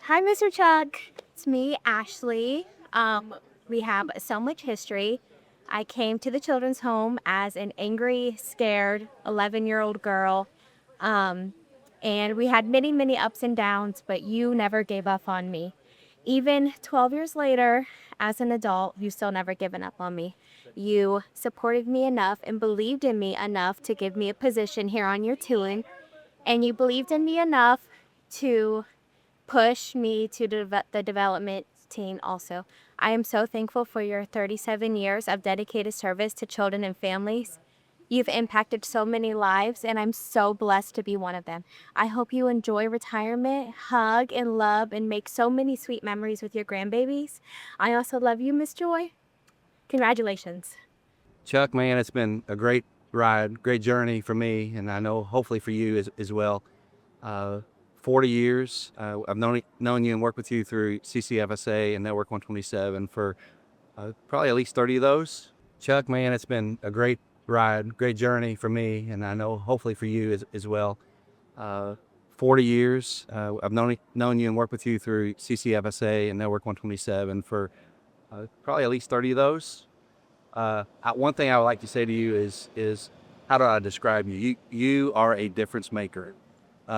Hi, Mr. Chuck. It's me, Ashley. We have so much history. I came to the children's home as an angry, scared 11-year-old girl. Um, and we had many, many ups and downs, but you never gave up on me. Even 12 years later, as an adult, you still never given up on me. You supported me enough and believed in me enough to give me a position here on your tooling. And you believed in me enough to push me to the development team also. I am so thankful for your 37 years of dedicated service to children and families. You've impacted so many lives, and I'm so blessed to be one of them. I hope you enjoy retirement, hug and love, and make so many sweet memories with your grandbabies. I also love you, Miss Joy. Congratulations. Chuck, man, it's been a great ride, great journey for me, and I know hopefully for you as well. Uh, 40 years. I've known you and worked with you through CCFSA and Network 127 for probably at least 30 of those. Chuck, man, it's been a great ride, great journey for me, and I know hopefully for you as well. 40 years. I've known you and worked with you through CCFSA and Network 127 for probably at least 30 of those. One thing I would like to say to you is how do I describe you? You are a difference maker.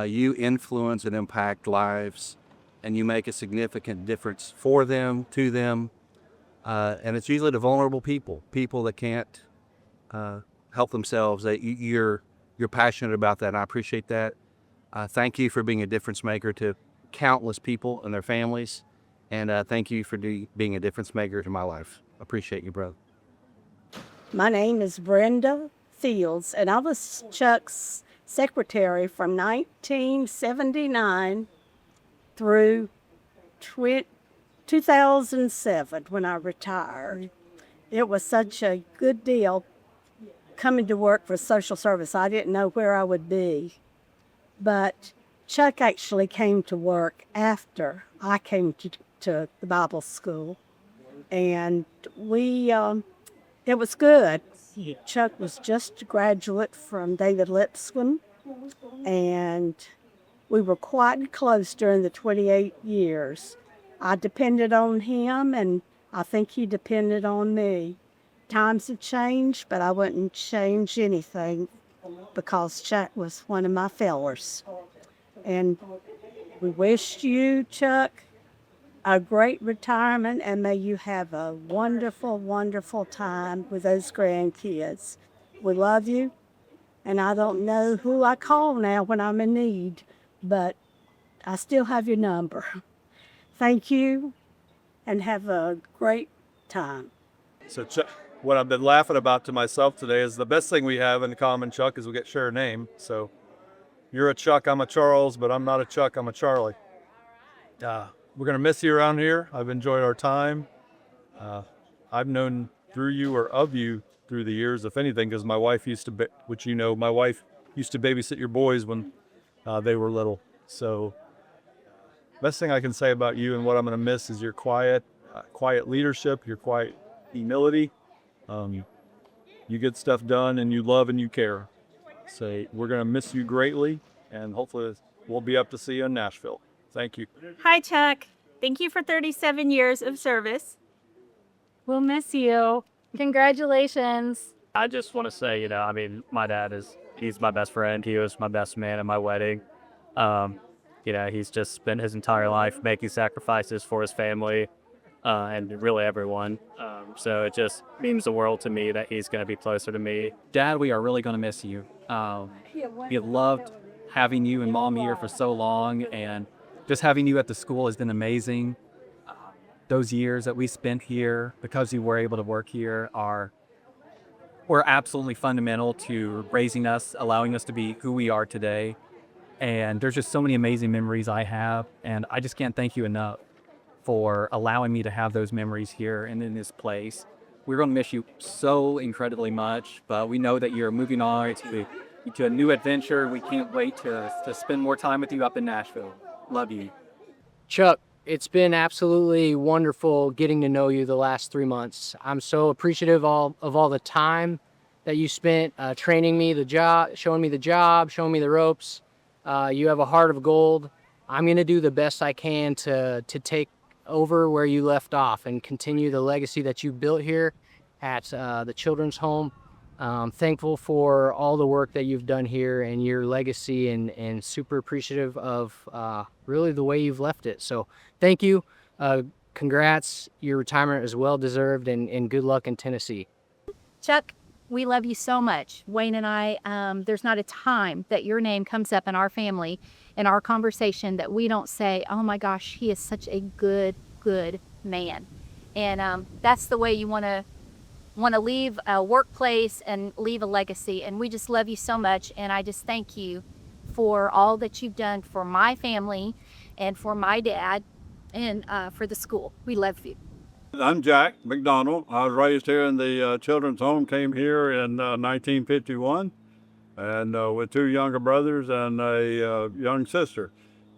You influence and impact lives, and you make a significant difference for them, to them, and it's usually the vulnerable people that can't help themselves. That you're passionate about that, and I appreciate that. Thank you for being a difference maker to countless people and their families, and thank you for being a difference maker to my life. Appreciate you, brother. My name is Brenda Fields, and I was Chuck's secretary from 1979 through 2007 when I retired. It was such a good deal coming to work for social service. I didn't know where I would be, but Chuck actually came to work after I came to the Bible school, and it was good. Chuck was just a graduate from David Lipscomb, and we were quite close during the 28 years. I depended on him, and I think he depended on me. Times have changed, but I wouldn't change anything because Chuck was one of my fellers. And we wished you, Chuck, a great retirement, and may you have a wonderful, wonderful time with those grandkids. We love you, and I don't know who I call now when I'm in need, but I still have your number. Thank you, and have a great time. So Chuck, what I've been laughing about to myself today is the best thing we have in common, Chuck, is we get share a name. So you're a Chuck, I'm a Charles, but I'm not a Chuck, I'm a Charlie. We're going to miss you around here. I've enjoyed our time. I've known through you or of you through the years, if anything, because my wife used to, which you know, my wife used to babysit your boys when they were little. So best thing I can say about you and what I'm going to miss is your quiet leadership, your quiet humility. You get stuff done and you love and you care. So we're going to miss you greatly, and hopefully we'll be up to see you in Nashville. Thank you. Hi, Chuck. Thank you for 37 years of service. We'll miss you. Congratulations. I just want to say, my dad he's my best friend. He was my best man at my wedding. He's just spent his entire life making sacrifices for his family and really everyone. So it just means the world to me that he's going to be closer to me. Dad, we are really going to miss you. We have loved having you and Mom here for so long, and just having you at the school has been amazing. Those years that we spent here, because you were able to work here, were absolutely fundamental to raising us, allowing us to be who we are today. And there's just so many amazing memories I have, and I just can't thank you enough for allowing me to have those memories here and in this place. We're going to miss you so incredibly much, but we know that you're moving on to a new adventure. We can't wait to spend more time with you up in Nashville. Love you. Chuck, it's been absolutely wonderful getting to know you the last 3 months. I'm so appreciative of all the time that you spent training me the job, showing me the ropes. You have a heart of gold. I'm going to do the best I can to take over where you left off and continue the legacy that you built here at the children's home. Thankful for all the work that you've done here and your legacy, and super appreciative of really the way you've left it. So thank you. Congrats. Your retirement is well deserved, and good luck in Tennessee. Chuck, we love you so much. Wayne and I, there's not a time that your name comes up in our family, in our conversation, that we don't say, oh my gosh, he is such a good man. And that's the way you want to leave a workplace and leave a legacy. And we just love you so much. And I just thank you for all that you've done for my family and for my dad and for the school. We love you. I'm Jack McDonald. I was raised here in the children's home, came here in 1951, and with two younger brothers and a young sister.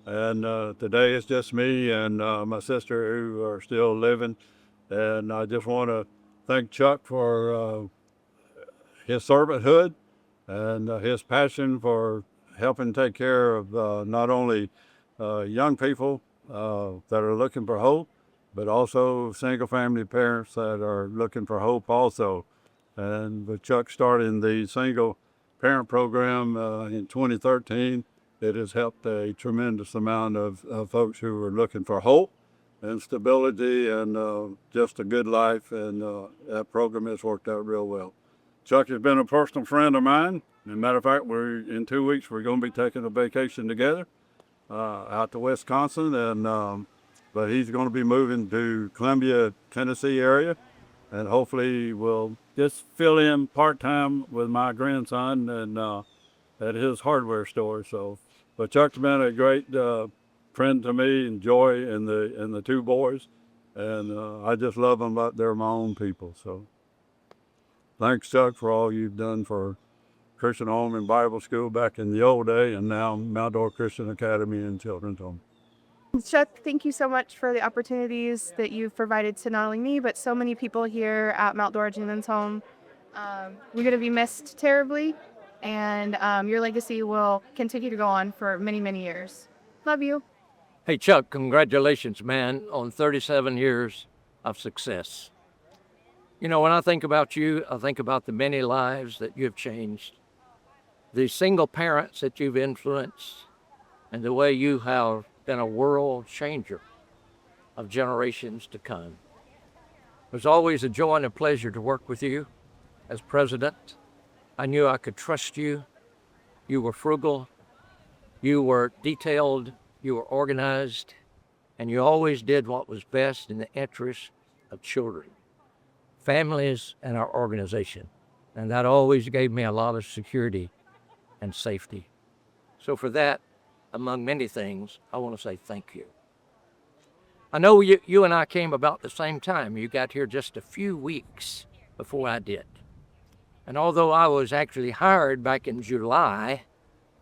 And today it's just me and my sister who are still living. And I just want to thank Chuck for his servanthood and his passion for helping take care of not only young people that are looking for hope, but also single family parents that are looking for hope also. And with Chuck starting the single parent program in 2013, it has helped a tremendous amount of folks who are looking for hope and stability and just a good life. And that program has worked out real well. Chuck has been a personal friend of mine. As a matter of fact, in 2 weeks, we're going to be taking a vacation together out to Wisconsin, and but he's going to be moving to Columbia, Tennessee area, and hopefully we'll just fill in part-time with my grandson and at his hardware store. So, but Chuck's been a great friend to me, and Joy and the two boys, and I just love them like they're my own people. So thanks, Chuck, for all you've done for Christian Home and Bible School back in the old day, and now Mount Dora Christian Academy and Children's Home. Chuck, thank you so much for the opportunities that you've provided to not only me, but so many people here at Mount Dora Children's Home. We're going to be missed terribly, and your legacy will continue to go on for many, many years. Love you. Hey, Chuck, congratulations, man, on 37 years of success. You know, when I think about you, I think about the many lives that you've changed, the single parents that you've influenced, and the way you have been a world changer of generations to come. It was always a joy and a pleasure to work with you as president. I knew I could trust you. You were frugal, you were detailed, you were organized, and you always did what was best in the interest of children, families, and our organization. And that always gave me a lot of security and safety. So for that, among many things, I want to say thank you. I know you and I came about the same time. You got here just a few weeks before I did. And although I was actually hired back in July,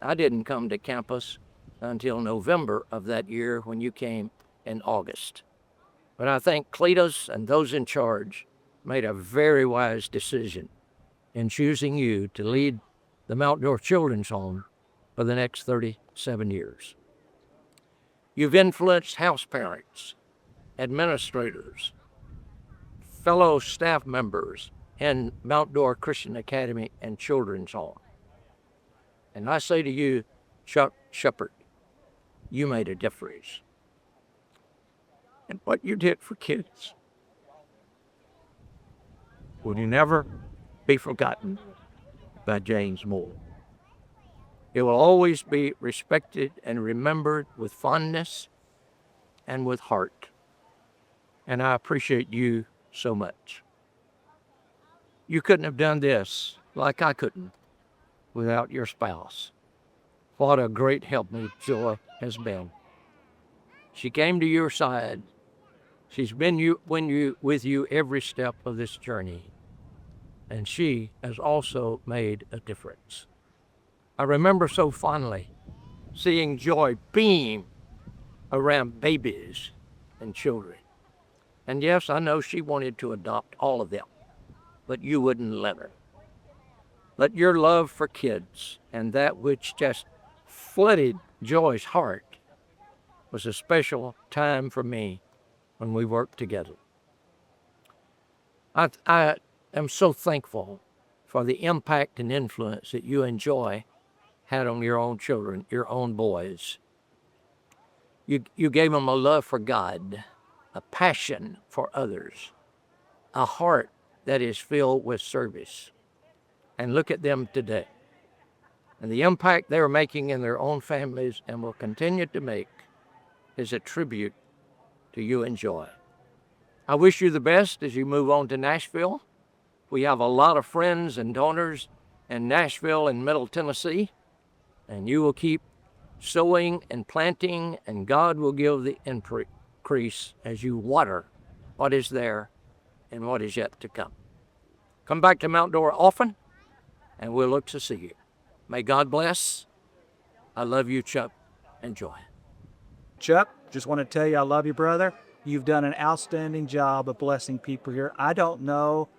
I didn't come to campus until November of that year when you came in August. But I think Cletus and those in charge made a very wise decision in choosing you to lead the Mount Dora Children's Home for the next 37 years. You've influenced house parents, administrators, fellow staff members in Mount Dora Christian Academy and Children's Home. And I say to you, Chuck Shepard, you made a difference. And what you did for kids will never be forgotten by James Moore. It will always be respected and remembered with fondness and with heart. And I appreciate you so much. You couldn't have done this like I couldn't without your spouse. What a great helpmate Joy has been. She came to your side. She's been with you every step of this journey. And she has also made a difference. I remember so fondly seeing Joy beam around babies and children. And yes, I know she wanted to adopt all of them, but you wouldn't let her. Let your love for kids and that which just flooded Joy's heart was a special time for me when we worked together. I am so thankful for the impact and influence that you and Joy had on your own children, your own boys. You gave them a love for God, a passion for others, a heart that is filled with service. And look at them today. And the impact they're making in their own families and will continue to make is a tribute to you and Joy. I wish you the best as you move on to Nashville. We have a lot of friends and donors in Nashville and Middle Tennessee, and you will keep sowing and planting, and God will give the increase as you water what is there and what is yet to come. Come back to Mount Dora often, and we'll look to see you. May God bless. I love you, Chuck, and Joy. Chuck, just want to tell you I love you, brother. You've done an outstanding job of blessing people here. I don't know,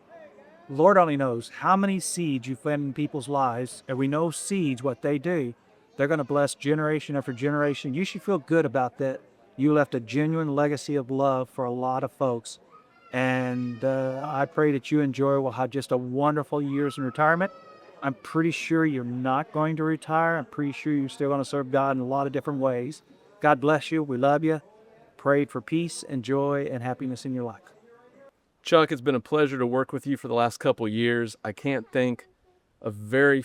Lord only knows how many seeds you've planted in people's lives, and we know seeds, what they do. They're going to bless generation after generation. You should feel good about that. You left a genuine legacy of love for a lot of folks. And I pray that you and Joy will have just a wonderful years in retirement. I'm pretty sure you're not going to retire. I'm pretty sure you're still going to serve God in a lot of different ways. God bless you. We love you. Prayed for peace and joy and happiness in your life. Chuck, it's been a pleasure to work with you for the last couple years. I can't think of very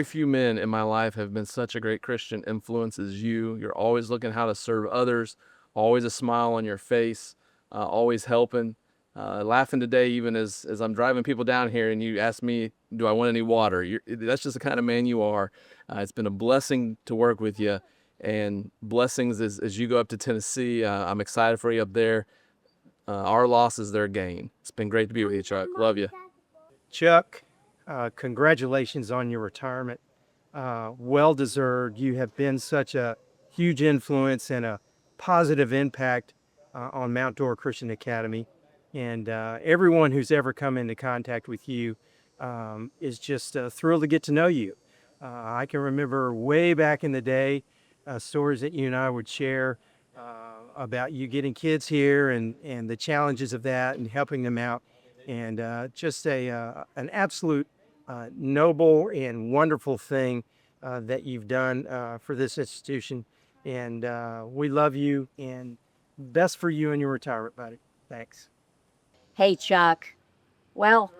few men in my life have been such a great Christian influence as you. You're always looking how to serve others, always a smile on your face, always helping. Laughing today, even as I'm driving people down here, and you ask me, do I want any water? That's just the kind of man you are. It's been a blessing to work with you, and blessings as you go up to Tennessee. I'm excited for you up there. Our loss is their gain. It's been great to be with you, Chuck. Love you. Chuck, congratulations on your retirement. Well deserved. You have been such a huge influence and a positive impact on Mount Dora Christian Academy. And everyone who's ever come into contact with you is just thrilled to get to know you. I can remember way back in the day stories that you and I would share about you getting kids here and the challenges of that and helping them out. And just an absolute noble and wonderful thing that you've done for this institution. And we love you, and best for you in your retirement, buddy. Thanks. Hey, Chuck. Well,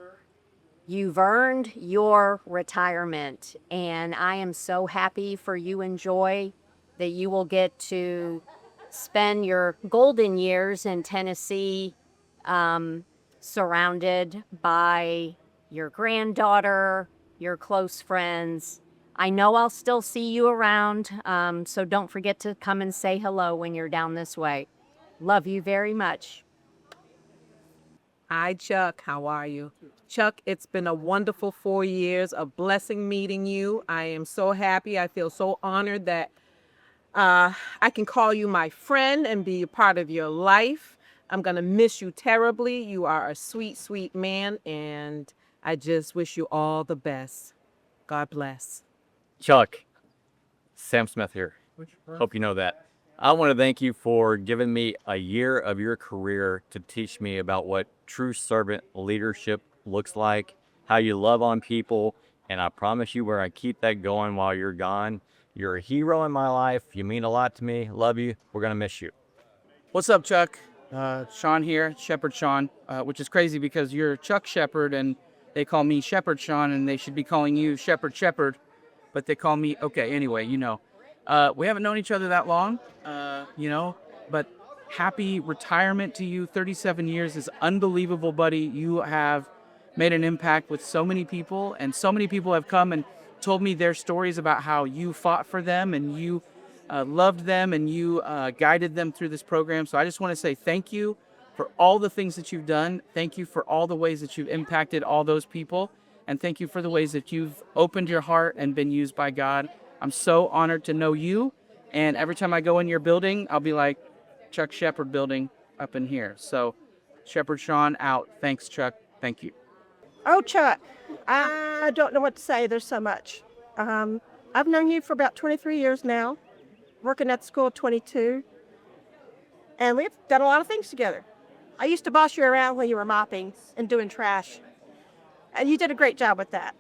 you've earned your retirement, and I am so happy for you and Joy that you will get to spend your golden years in Tennessee surrounded by your granddaughter, your close friends. I know I'll still see you around, so don't forget to come and say hello when you're down this way. Love you very much. Hi, Chuck. How are you? Chuck, it's been a wonderful 4 years, a blessing meeting you. I am so happy. I feel so honored that I can call you my friend and be a part of your life. I'm going to miss you terribly. You are a sweet, sweet man, and I just wish you all the best. God bless. Chuck, Sam Smith here. Hope you know that. I want to thank you for giving me a year of your career to teach me about what true servant leadership looks like, how you love on people, and I promise you where I keep that going while you're gone. You're a hero in my life. You mean a lot to me. Love you. We're going to miss you. What's up, Chuck? Sean here, Shepherd Sean, which is crazy because you're Chuck Shepherd and they call me Shepherd Sean, and they should be calling you Shepherd Shepherd, but they call me, okay, anyway, you know. We haven't known each other that long, but happy retirement to you. 37 years is unbelievable, buddy. You have made an impact with so many people, and so many people have come and told me their stories about how you fought for them and you loved them and you guided them through this program. So I just want to say thank you for all the things that you've done. Thank you for all the ways that you've impacted all those people. And thank you for the ways that you've opened your heart and been used by God. I'm so honored to know you. And every time I go in your building, I'll be like, Chuck Shepherd building up in here. So Shepherd Sean out. Thanks, Chuck. Thank you. Oh, Chuck, I don't know what to say. There's so much. I've known you for about 23 years now, working at the school 22. And we've done a lot of things together. I used to boss you around when you were mopping and doing trash. And you did a great job with that.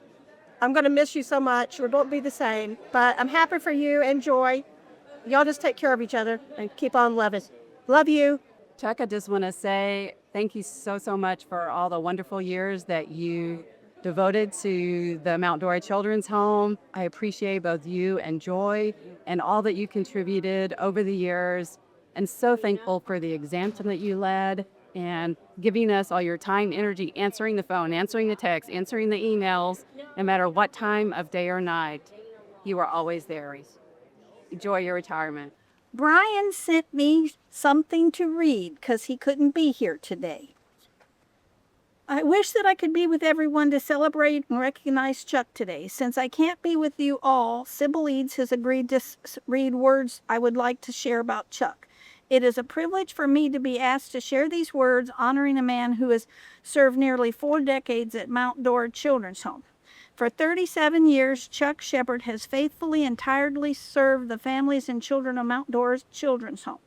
I'm going to miss you so much. We won't be the same. But I'm happy for you. Enjoy. Y'all just take care of each other and keep on loving. Love you. Chuck, I just want to say thank you so much for all the wonderful years that you devoted to the Mount Dora Children's Home. I appreciate both you and Joy and all that you contributed over the years, and so thankful for the example that you led and giving us all your time, energy, answering the phone, answering the text, answering the emails, no matter what time of day or night. You were always there. Enjoy your retirement. Brian sent me something to read because he couldn't be here today. I wish that I could be with everyone to celebrate and recognize Chuck today. Since I can't be with you all, Sybil Eads has agreed to read words I would like to share about Chuck. It is a privilege for me to be asked to share these words honoring a man who has served nearly 4 decades at Mount Dora Children's Home. For 37 years, Chuck Shepard has faithfully and tirelessly served the families and children of Mount Dora Children's Home.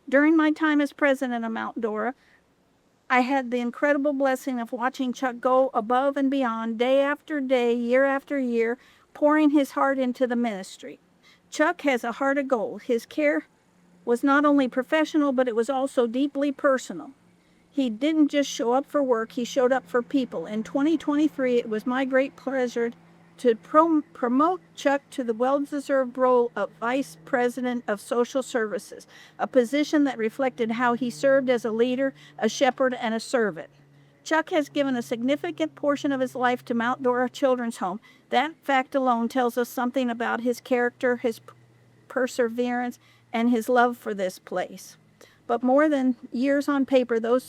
During my time as president of Mount Dora, I had the incredible blessing of watching Chuck go above and beyond day after day, year after year, pouring his heart into the ministry. Chuck has a heart of gold. His care was not only professional, but it was also deeply personal. He didn't just show up for work, he showed up for people. In 2023, it was my great pleasure to promote Chuck to the well-deserved role of Vice President of Social Services, a position that reflected how he served as a leader, a shepherd, and a servant. Chuck has given a significant portion of his life to Mount Dora Children's Home. That fact alone tells us something about his character, his perseverance, and his love for this place. But more than years on paper, those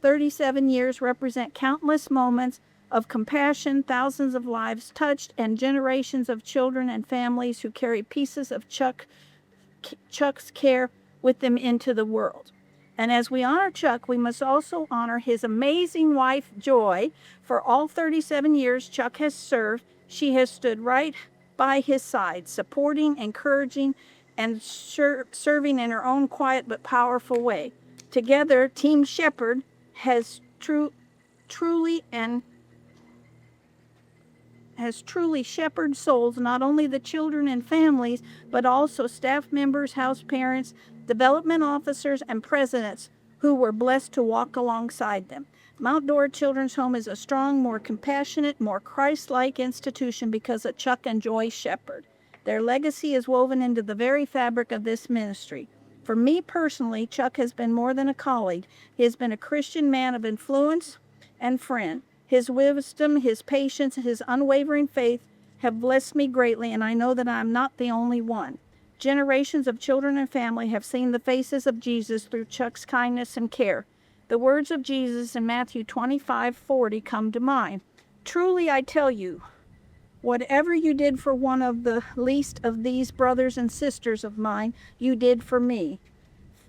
37 years represent countless moments of compassion, thousands of lives touched, and generations of children and families who carry pieces of Chuck's care with them into the world. And as we honor Chuck, we must also honor his amazing wife, Joy. For all 37 years Chuck has served, she has stood right by his side, supporting, encouraging, and serving in her own quiet but powerful way. Together, Team Shepherd has truly shepherded souls, not only the children and families, but also staff members, house parents, development officers, and presidents who were blessed to walk alongside them. Mount Dora Children's Home is a strong, more compassionate, more Christ-like institution because of Chuck and Joy Shepard. Their legacy is woven into the very fabric of this ministry. For me personally, Chuck has been more than a colleague. He has been a Christian man of influence and friend. His wisdom, his patience, his unwavering faith have blessed me greatly, and I know that I am not the only one. Generations of children and family have seen the faces of Jesus through Chuck's kindness and care. The words of Jesus in Matthew 25:40 come to mind. Truly I tell you, whatever you did for one of the least of these brothers and sisters of mine, you did for me.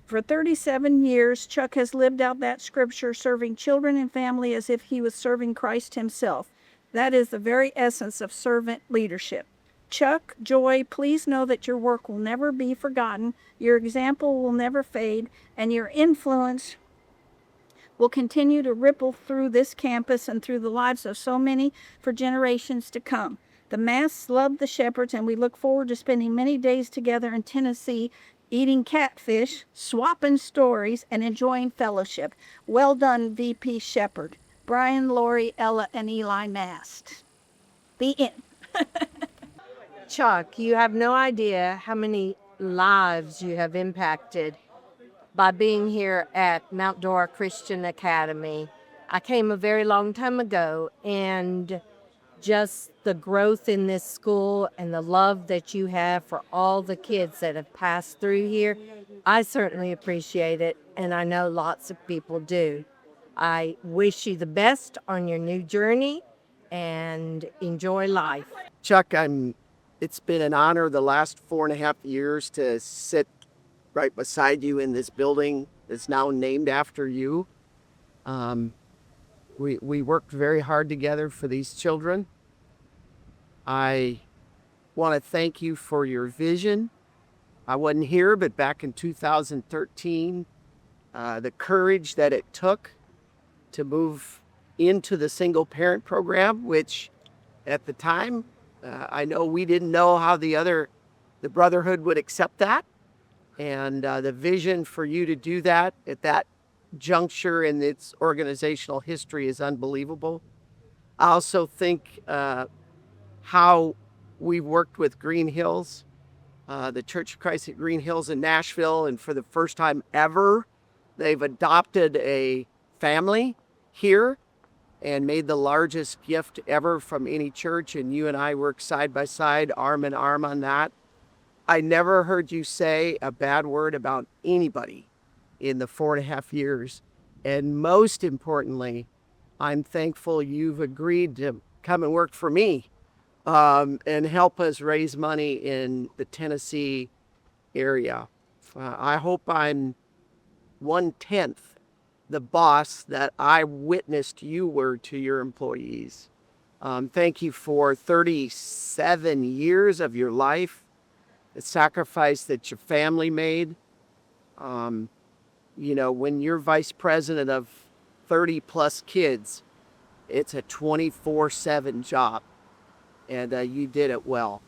For 37 years, Chuck has lived out that scripture, serving children and family as if he was serving Christ himself. That is the very essence of servant leadership. Chuck, Joy, please know that your work will never be forgotten, your example will never fade, and your influence will continue to ripple through this campus and through the lives of so many for generations to come. The Mass love the Shepherds, and we look forward to spending many days together in Tennessee, eating catfish, swapping stories, and enjoying fellowship. Well done, VP Shepard. Brian, Lori, Ella, and Eli Mast. The end. Chuck, you have no idea how many lives you have impacted by being here at Mount Dora Christian Academy. I came a very long time ago, and just the growth in this school and the love that you have for all the kids that have passed through here, I certainly appreciate it, and I know lots of people do. I wish you the best on your new journey and enjoy life. Chuck, it's been an honor the last 4.5 years to sit right beside you in this building that's now named after you. We worked very hard together for these children. I want to thank you for your vision. I wasn't here, but back in 2013, the courage that it took to move into the single parent program, which at the time, I know we didn't know how the brotherhood would accept that. And the vision for you to do that at that juncture in its organizational history is unbelievable. I also think how we worked with Green Hills, the Church of Christ at Green Hills in Nashville, and for the first time ever, they've adopted a family here and made the largest gift ever from any church. And you and I worked side by side, arm in arm on that. I never heard you say a bad word about anybody in the 4.5 years. And most importantly, I'm thankful you've agreed to come and work for me and help us raise money in the Tennessee area. I hope I'm 1/10 the boss that I witnessed you were to your employees. Thank you for 37 years of your life, the sacrifice that your family made. You know, when you're vice president of 30 plus kids, it's a 24/7 job, and you did it well.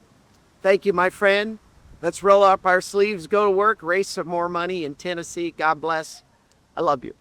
Thank you, my friend. Let's roll up our sleeves, go to work, raise some more money in Tennessee. God bless. I love you.